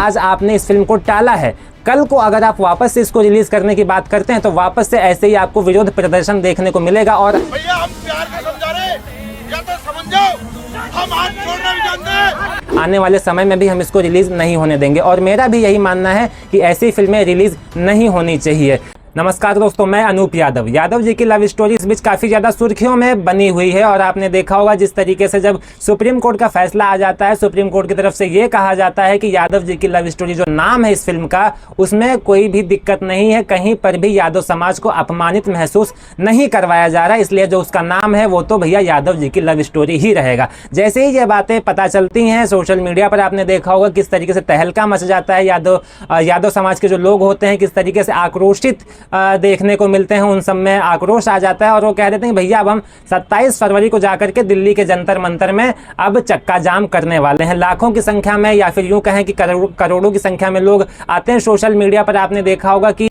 आज आपने इस फिल्म को टाला है, कल को अगर आप वापस से इसको रिलीज करने की बात करते हैं तो वापस से ऐसे ही आपको विरोध प्रदर्शन देखने को मिलेगा। और भैया हम प्यार का समझा रहे, या तो समझ जाओ, हम हाथ छोड़ना भी जानते हैं। आने वाले समय में भी हम इसको रिलीज नहीं होने देंगे और मेरा भी यही मानना है कि ऐसी फिल्में रिलीज नहीं होनी चाहिए। नमस्कार दोस्तों, मैं अनूप यादव जी की लव स्टोरी इस बीच काफ़ी ज़्यादा सुर्खियों में बनी हुई है। और आपने देखा होगा जिस तरीके से जब सुप्रीम कोर्ट का फैसला आ जाता है, सुप्रीम कोर्ट की तरफ से ये कहा जाता है कि यादव जी की लव स्टोरी जो नाम है इस फिल्म का, उसमें कोई भी दिक्कत नहीं है, कहीं पर भी यादव समाज को अपमानित महसूस नहीं करवाया जा रहा है, इसलिए जो उसका नाम है वो तो भैया यादव जी की लव स्टोरी ही रहेगा। जैसे ही ये बातें पता चलती हैं सोशल मीडिया पर, आपने देखा होगा किस तरीके से तहलका मच जाता है। यादव समाज के जो लोग होते हैं किस तरीके से आक्रोशित देखने को मिलते हैं, उन सब में आक्रोश आ जाता है और वो कह देते हैं भैया अब हम 27 फरवरी को जाकर के दिल्ली के जंतर मंतर में अब चक्का जाम करने वाले हैं। लाखों की संख्या में या फिर यूं कहें कि करोड़ों की संख्या में लोग आते हैं सोशल मीडिया पर। आपने देखा होगा कि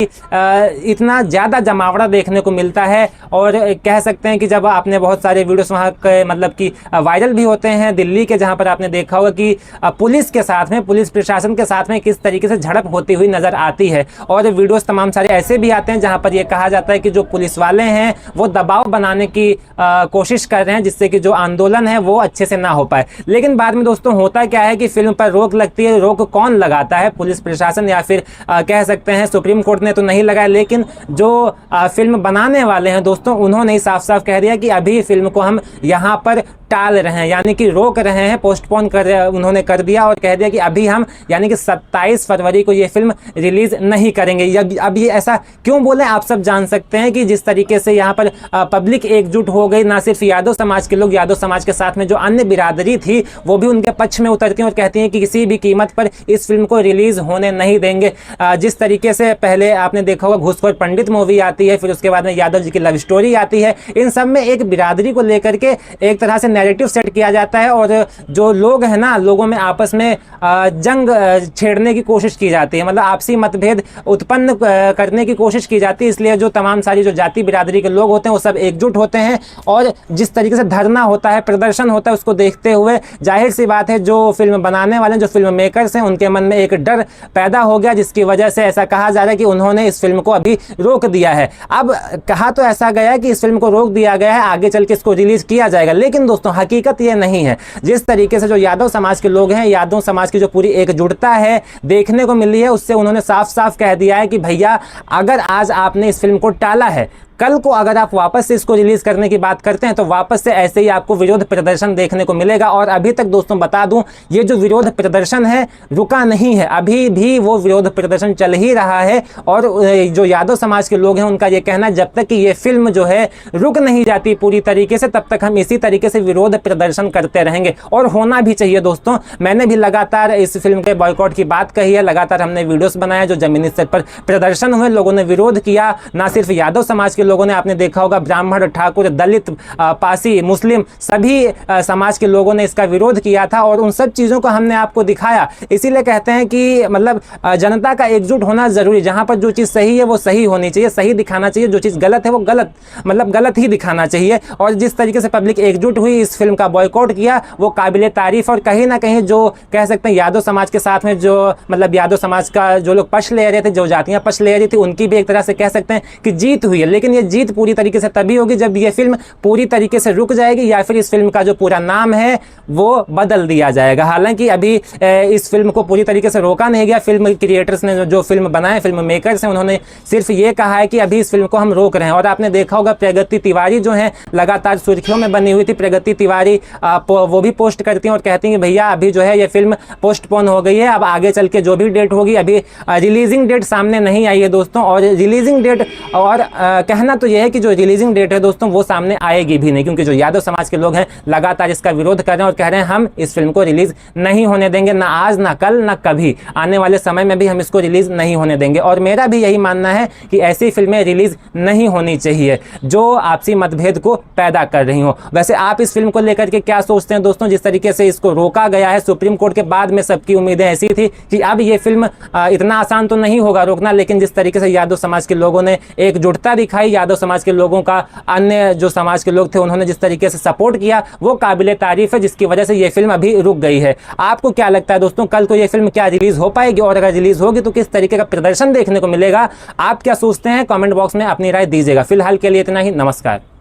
इतना ज़्यादा जमावड़ा देखने को मिलता है और कह सकते हैं कि जब आपने बहुत सारे वीडियोस वहाँ के मतलब कि वायरल भी होते हैं दिल्ली के, जहाँ पर आपने देखा होगा कि पुलिस के साथ में, पुलिस प्रशासन के साथ में किस तरीके से झड़प होती हुई नजर आती है। और वीडियोस तमाम सारे ऐसे भी आते हैं जहाँ पर यह कहा जाता है कि जो पुलिस वाले हैं वो दबाव बनाने की कोशिश कर रहे हैं जिससे कि जो आंदोलन है वो अच्छे से ना हो पाए। लेकिन बाद में दोस्तों होता क्या है कि फिल्म पर रोक लगती है। रोक कौन लगाता है? पुलिस प्रशासन या फिर कह सकते हैं सुप्रीम कोर्ट ने तो नहीं लगाया, लेकिन जो फिल्म बनाने वाले हैं दोस्तों उन्होंने ही साफ साफ कह दिया कि अभी फिल्म को हम यहाँ पर टाल रहे हैं, यानी कि रोक रहे हैं, पोस्टपोन उन्होंने कर दिया और कह दिया कि अभी हम यानी कि 27 फरवरी को ये फिल्म रिलीज नहीं करेंगे। अब ये ऐसा क्यों बोले आप सब जान सकते हैं कि जिस तरीके से यहाँ पर पब्लिक एकजुट हो गई, ना सिर्फ यादव समाज के लोग, यादव समाज के साथ में जो अन्य बिरादरी थी वो भी उनके पक्ष में उतरती हैं और कहती हैं कि किसी भी कीमत पर इस फिल्म को रिलीज होने नहीं देंगे। जिस तरीके से पहले आपने देखा होगा घूसखोर पंडित मूवी आती है, फिर उसके बाद में यादव जी की लव स्टोरी आती है, इन सब में एक बिरादरी को लेकर के एक तरह से नैरेटिव सेट किया जाता है और जो लोग हैं ना, लोगों में आपस में जंग छेड़ने की कोशिश की जाती है, मतलब आपसी मतभेद उत्पन्न करने की कोशिश की जाती है। इसलिए जो तमाम सारी जो जाति बिरादरी के लोग होते हैं वो सब एकजुट होते हैं और जिस तरीके से धरना होता है, प्रदर्शन होता है, उसको देखते हुए जाहिर सी बात है जो फिल्म बनाने वाले, जो फिल्म मेकर्स हैं, उनके मन में एक डर पैदा हो गया, जिसकी वजह से ऐसा कहा जा रहा है कि उन्होंने इस फिल्म को अभी रोक दिया है। अब कहा तो ऐसा गया है कि इस फिल्म को रोक दिया गया है, आगे चल के इसको रिलीज किया जाएगा, लेकिन दोस्तों हकीकत ये नहीं है। जिस तरीके से जो यादव समाज के लोग हैं, यादव समाज की जो पूरी एकजुटता है देखने को मिली है, उससे उन्होंने साफ साफ कह दिया है कि भैया अगर आज आपने इस फिल्म को टाला है, कल को अगर आप वापस से इसको रिलीज करने की बात करते हैं तो वापस से ऐसे ही आपको विरोध प्रदर्शन देखने को मिलेगा। और अभी तक दोस्तों बता दूं, ये जो विरोध प्रदर्शन है रुका नहीं है, अभी भी वो विरोध प्रदर्शन चल ही रहा है। और जो यादव समाज के लोग हैं उनका ये कहना है जब तक कि ये फिल्म जो है रुक नहीं जाती पूरी तरीके से, तब तक हम इसी तरीके से विरोध प्रदर्शन करते रहेंगे। और होना भी चाहिए दोस्तों। मैंने भी लगातार इस फिल्म के बॉयकॉट की बात कही है, लगातार हमने वीडियोस बनाए, जो जमीनी स्तर पर प्रदर्शन हुए, लोगों ने विरोध किया। ना सिर्फ यादव समाज के लोगों ने, आपने देखा होगा ब्राह्मण, ठाकुर, दलित, पासी, मुस्लिम, सभी समाज के लोगों ने इसका विरोध किया था और उन सब चीज़ों को हमने आपको दिखाया। इसीलिए कहते हैं कि मतलब जनता का एकजुट होना जरूरी, जहां पर जो चीज़ सही है वो सही होनी चाहिए, सही दिखाना चाहिए, जो चीज़ गलत है वो गलत, मतलब गलत ही दिखाना चाहिए। और जिस तरीके से पब्लिक एकजुट हुई, इस फिल्म का बॉयकॉट किया, वो काबिले तारीफ। और कहीं ना कहीं जो कह सकते हैं यादव समाज के साथ में जो मतलब यादव समाज का जो लोग पक्ष ले रहे थे, जो जातियाँ पक्ष ले रही थी, उनकी भी एक तरह से कह सकते हैं कि जीत हुई है। लेकिन ये जीत पूरी तरीके से तभी होगी जब ये फिल्म पूरी तरीके से रुक जाएगी या फिर इस फिल्म का जो पूरा नाम है वो बदल दिया जाएगा। हालांकि अभी इस फिल्म को पूरी तरीके से रोका नहीं गया। फिल्म क्रिएटर्स ने जो फिल्म बनाए, फिल्म मेकर्स हैं, उन्होंने सिर्फ ये कहा है कि अभी इस फिल्म को हम रोक रहे हैं। और आपने देखा होगा प्रगति तिवारी जो है लगातार सुर्खियों में बनी हुई थी। प्रगति तिवारी वो भी पोस्ट करती हैं और कहती हैं भैया अभी जो है ये फिल्म पोस्टपोन हो गई है, अब आगे चल के जो भी डेट होगी, अभी रिलीजिंग डेट सामने नहीं आई है दोस्तों। और रिलीजिंग डेट और कहना तो यह है कि जो रिलीजिंग डेट है दोस्तों वो सामने आएगी भी नहीं, क्योंकि जो यादव समाज के लोग हैं लगातार इसका विरोध कर रहे हैं और कह रहे हैं हम इस फिल्म को रिलीज नहीं होने देंगे, ना आज, ना कल, ना कभी, आने वाले समय में भी हम इसको रिलीज नहीं होने देंगे। और मेरा भी यही मानना है कि ऐसी फिल्में रिलीज नहीं होनी चाहिए जो आपसी मतभेद को पैदा कर रही हो। वैसे आप इस फिल्म को लेकर के क्या सोचते हैं दोस्तों? जिस तरीके से इसको रोका गया है सुप्रीम कोर्ट के बाद में, सबकी उम्मीदें ऐसी थी कि अब ये फिल्म इतना आसान तो नहीं होगा रोकना, लेकिन जिस तरीके से यादव समाज के लोगों ने एकजुटता दिखाई, यादव समाज के लोगों का, अन्य जो समाज के लोग थे उन्होंने जिस तरीके से सपोर्ट किया वो काबिले तारीफ है, जिसकी वजह से ये फिल्म अभी रुक गई है। आपको क्या लगता है दोस्तों, कल को ये फिल्म क्या रिलीज हो पाएगी, और अगर रिलीज होगी तो किस तरीके का प्रदर्शन देखने को मिलेगा? आप क्या सोचते हैं? कमेंट बॉक्स में अपनी राय दीजिएगा। फिलहाल के लिए इतना ही, नमस्कार।